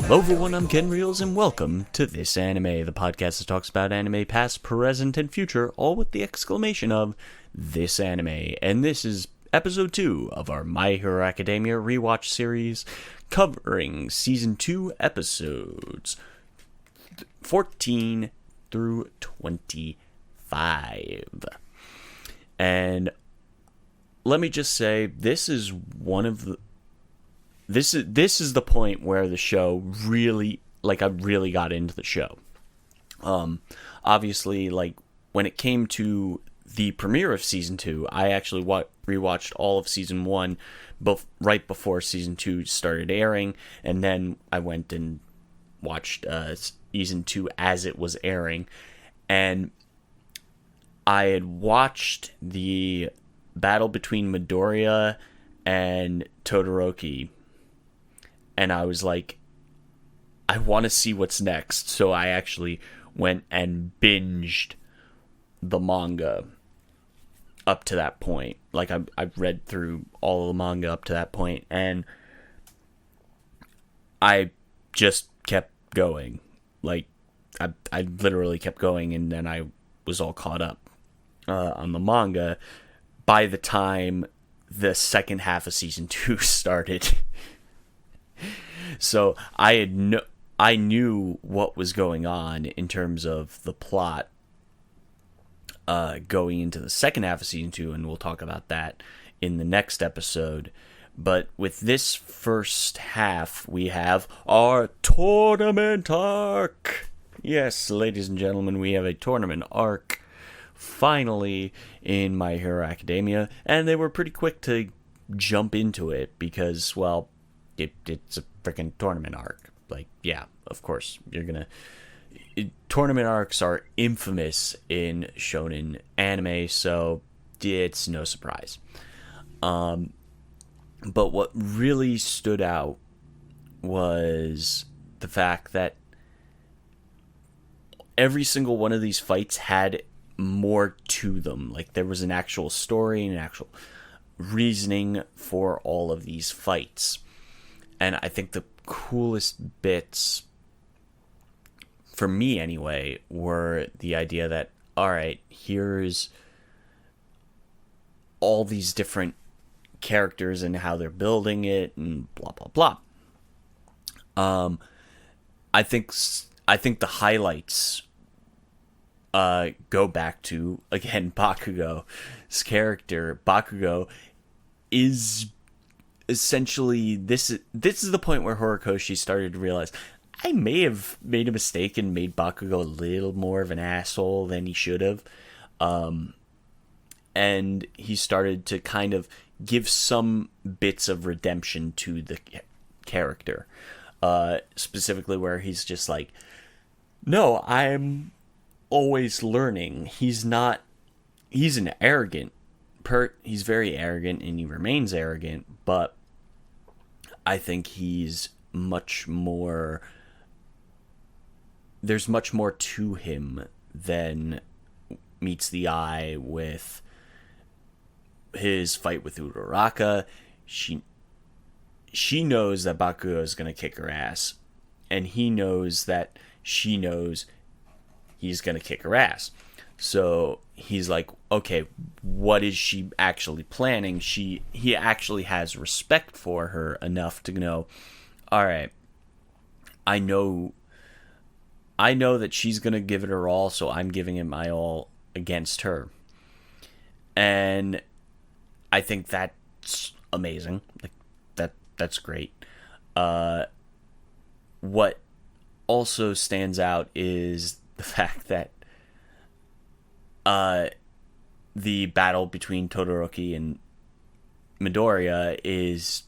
Hello everyone, I'm Ken Reels, and welcome to This Anime, the podcast that talks about anime past, present, and future, all with the exclamation of This Anime. And this is episode 2 of our My Hero Academia Rewatch series, covering season 2 episodes 14 through 25. And let me just say, this is one of the This is the point where the show really, I really got into the show. Obviously, when it came to the premiere of season 2, I actually rewatched all of season 1 right before season 2 started airing, and then I went and watched season 2 as it was airing, and I had watched the battle between Midoriya and Todoroki, and I was like, I want to see what's next. So I actually went and binged the manga up to that point. I've read through all of the manga up to that point, and I just kept going. I literally kept going, and then I was all caught up on the manga by the time the second half of season 2 started. So I knew what was going on in terms of the plot going into the second half of season 2, and we'll talk about that in the next episode. But with this first half, we have our tournament arc. Yes, ladies and gentlemen, we have a tournament arc finally in My Hero Academia, and they were pretty quick to jump into it because, well, it's a freaking tournament arc. Yeah, of course, tournament arcs are infamous in shonen anime, so it's no surprise. But what really stood out was the fact that every single one of these fights had more to them. There was an actual story and an actual reasoning for all of these fights. And I think the coolest bits, for me anyway, were the idea that, alright, here's all these different characters and how they're building it and blah, blah, blah. I think the highlights go back to, again, Bakugo's character. Bakugo is essentially, this is the point where Horikoshi started to realize, I may have made a mistake and made Bakugo a little more of an asshole than he should have. And he started to kind of give some bits of redemption to the character. Specifically where he's just like, no, I'm always learning. He's an arrogant he's very arrogant, and he remains arrogant, but I think he's much more, there's much more to him than meets the eye with his fight with Uraraka. She knows that Bakugo is going to kick her ass, and he knows that she knows he's going to kick her ass. So he's like, okay, what is she actually planning? He actually has respect for her enough to know, all right, I know that she's going to give it her all, so I'm giving it my all against her. And I think that's amazing. That's great. What also stands out is the fact that the battle between Todoroki and Midoriya is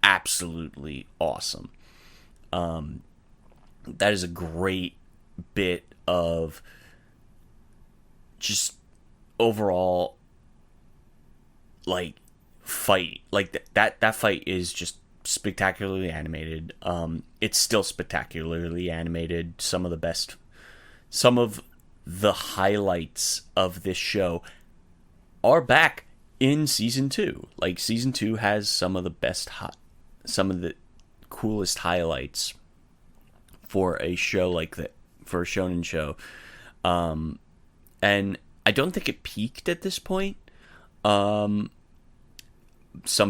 absolutely awesome. That is a great bit of just overall fight. That fight is just spectacularly animated. It's still spectacularly animated. Some of the highlights of this show are back in season 2. Season 2 has some of the coolest highlights for a show like that, for a shonen show. And I don't think it peaked at this point. Some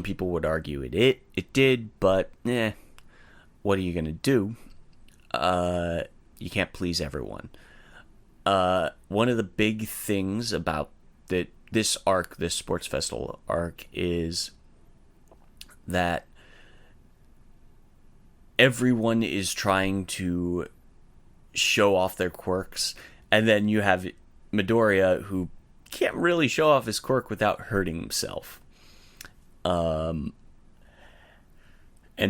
people would argue it did, but what are you gonna do? You can't please everyone. One of the big things about this arc, this sports festival arc, is that everyone is trying to show off their quirks, and then you have Midoriya, who can't really show off his quirk without hurting himself. And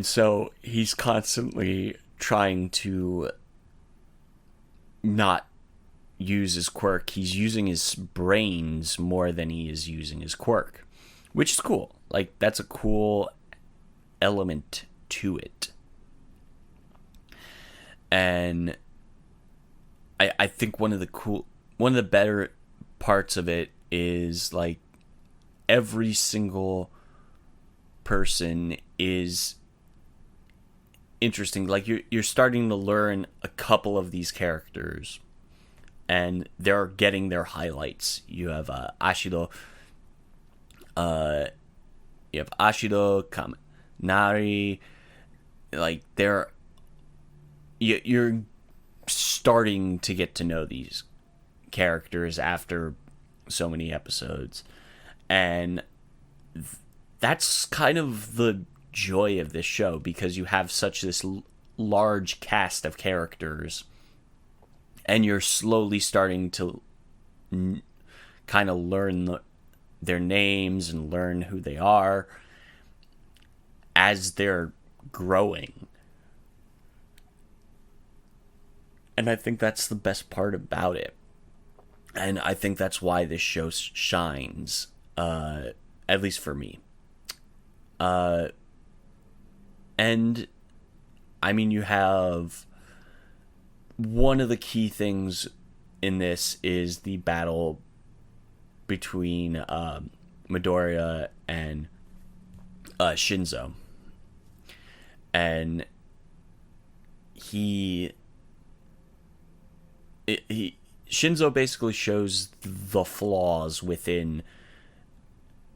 so he's constantly trying to not use his quirk. He's using his brains more than he is using his quirk, which is cool. Like, that's a cool element to it. And I think one of the better parts of it is, like, every single person is interesting. Like, you're starting to learn a couple of these characters, and they're getting their highlights. You have Ashido, Kaminari. Like, you're starting to get to know these characters after so many episodes, and that's kind of the joy of this show, because you have such this large cast of characters, and you're slowly starting to kind of learn their names and learn who they are as they're growing. And I think that's the best part about it. And I think that's why this show shines, at least for me. And, I mean, you have... One of the key things in this is the battle between Midoriya and Shinzo. And Shinzo basically shows the flaws within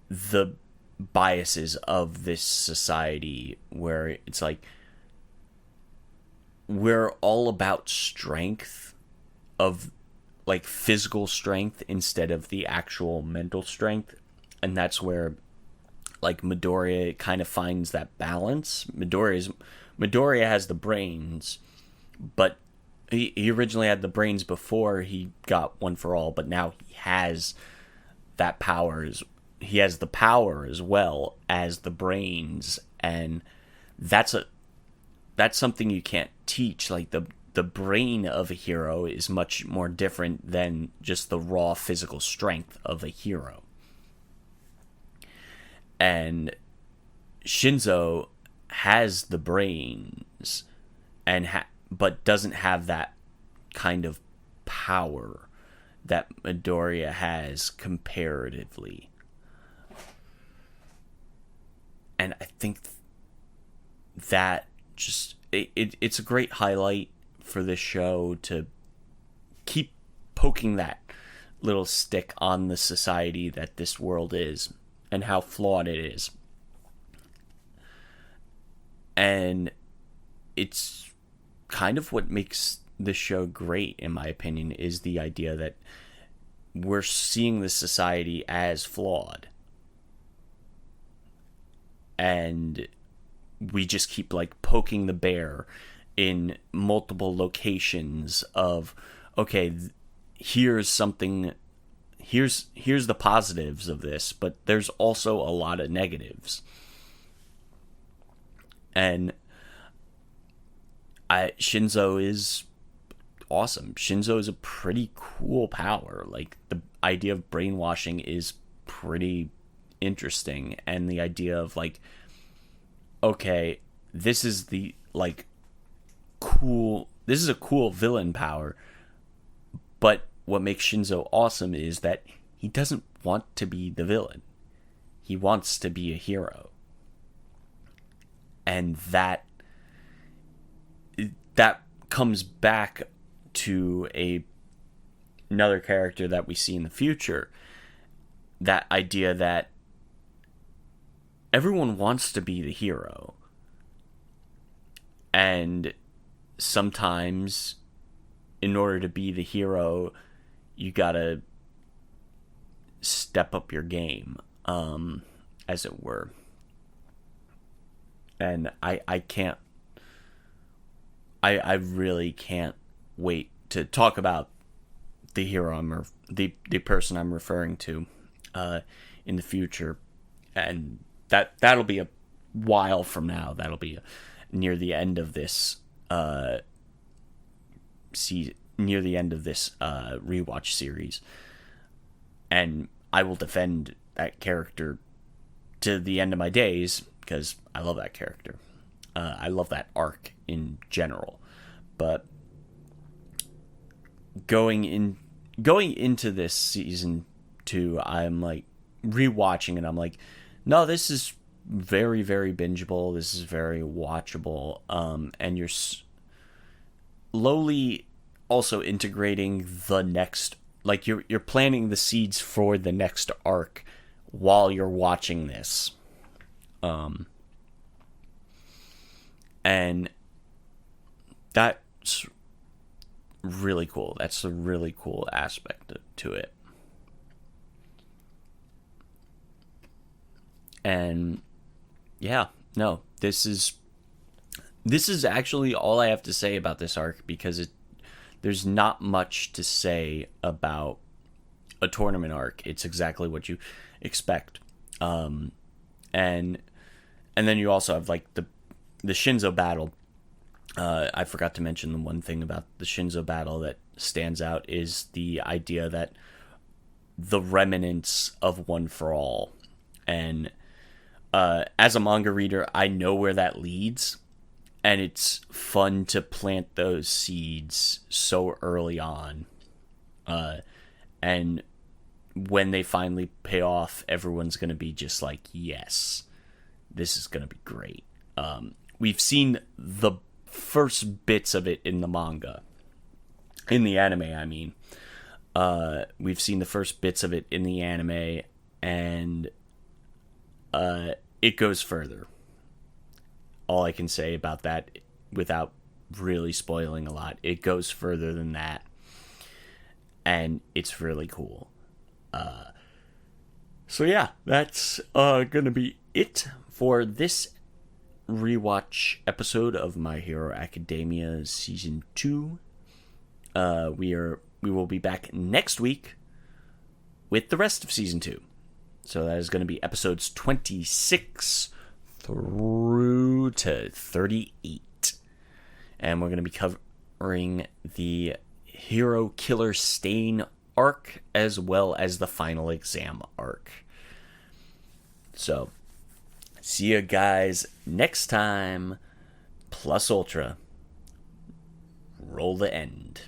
the biases of this society, where it's like, we're all about strength, of like physical strength instead of the actual mental strength. And that's where, like, Midoriya kind of finds that balance. Midoriya has the brains, but he originally had the brains before he got One for All, but now he has that power. He has the power as well as the brains, and that's something you can't teach. Like, the brain of a hero is much more different than just the raw physical strength of a hero. And Shinzo has the brains, but doesn't have that kind of power that Midoriya has comparatively. And I think that just it's a great highlight for this show to keep poking that little stick on the society that this world is and how flawed it is. And it's kind of what makes this show great, in my opinion, is the idea that we're seeing this society as flawed. And we just keep, like, poking the bear in multiple locations of, okay, here's something, here's the positives of this, but there's also a lot of negatives. And Shinzo is awesome. Shinzo is a pretty cool power. Like, the idea of brainwashing is pretty interesting, and the idea of, like, okay, this is the, like, this is a cool villain power, but what makes Shinzo awesome is that he doesn't want to be the villain. He wants to be a hero. And that that comes back to another character that we see in the future. That idea that everyone wants to be the hero. And sometimes, in order to be the hero, you gotta step up your game, as it were. And I really can't wait to talk about the hero the person I'm referring to in the future, and that'll be a while from now. That'll be near the end of this rewatch series, and I will defend that character to the end of my days because I love that character. I love that arc in general, but going into this season 2, I'm like rewatching and I'm like, no, this is very, very bingeable. This is very watchable. And you're slowly also integrating the next, like you're planting the seeds for the next arc while you're watching this. And that's really cool. That's a really cool aspect to it. And yeah, no, this is actually all I have to say about this arc, because there's not much to say about a tournament arc. It's exactly what you expect. And then you also have like the Shinzo battle. I forgot to mention the one thing about the Shinzo battle that stands out is the idea that the remnants of One for All. And as a manga reader, I know where that leads, and it's fun to plant those seeds so early on. And when they finally pay off, everyone's going to be just like, yes, this is going to be great. We've seen the first bits of it in the manga. In the anime, I mean. We've seen the first bits of it in the anime, and it goes further. All I can say about that, without really spoiling a lot, it goes further than that, and it's really cool. So yeah, that's gonna be it for this rewatch episode of My Hero Academia Season 2. We will be back next week with the rest of Season 2. So that is going to be episodes 26 through to 38. And we're going to be covering the Hero Killer Stain arc as well as the final exam arc. So, see you guys next time. Plus Ultra. Roll the end.